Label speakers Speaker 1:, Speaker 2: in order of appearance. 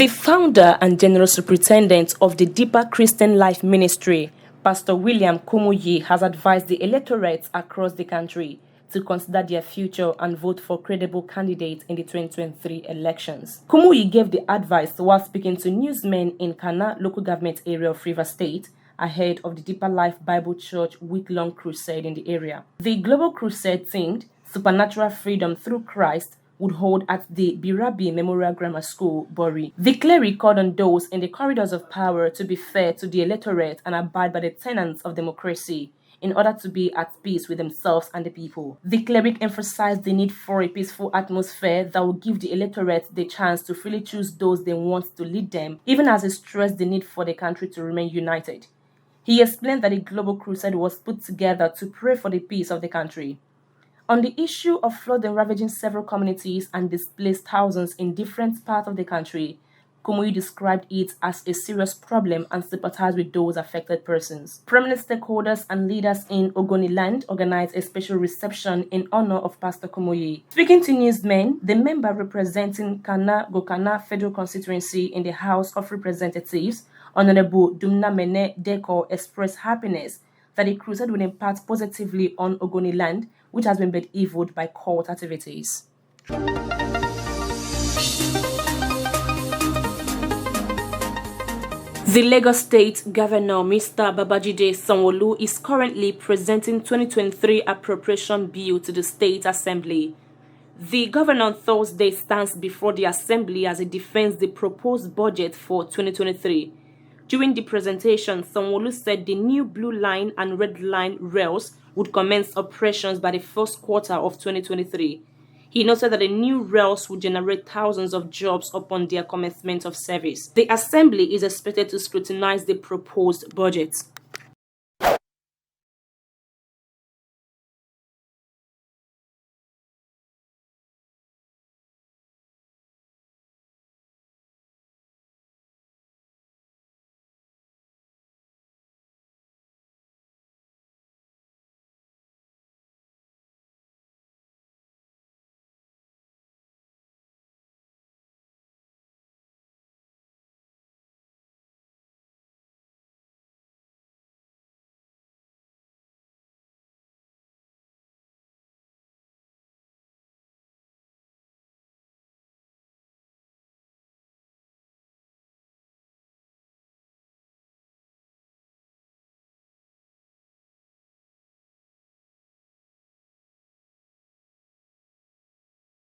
Speaker 1: The founder and general superintendent of the Deeper Christian Life Ministry, Pastor William Kumuyi, has advised the electorates across the country to consider their future and vote for credible candidates in the 2023 elections. Kumuyi gave the advice while speaking to newsmen in Kana local government area of Rivers State ahead of the Deeper Life Bible Church week-long crusade in the area. The global crusade themed Supernatural Freedom Through Christ would hold at the Birabi Memorial Grammar School, Bori. The cleric called on those in the corridors of power to be fair to the electorate and abide by the tenets of democracy in order to be at peace with themselves and the people. The cleric emphasized the need for a peaceful atmosphere that will give the electorate the chance to freely choose those they want to lead them, even as he stressed the need for the country to remain united. He explained that the global crusade was put together to pray for the peace of the country. On the issue of flooding ravaging several communities and displaced thousands in different parts of the country, Kumuyi described it as a serious problem and sympathized with those affected persons. Prominent stakeholders and leaders in Ogoniland organized a special reception in honor of Pastor Kumuyi. Speaking to newsmen, the member representing Gokana Federal Constituency in the House of Representatives, Honorable Dumna Mene Deko, expressed happiness that the crusade will impact positively on Ogoniland, which has been bedeviled by cult activities. The Lagos State Governor, Mr. Babajide Sanwo-Olu, is currently presenting 2023 appropriation bill to the State Assembly. The governor on Thursday stands before the Assembly as he defends the proposed budget for 2023. During the presentation, Sanwo-Olu said the new Blue Line and Red Line rails would commence operations by the first quarter of 2023. He noted that the new rails would generate thousands of jobs upon their commencement of service. The Assembly is expected to scrutinize the proposed budget.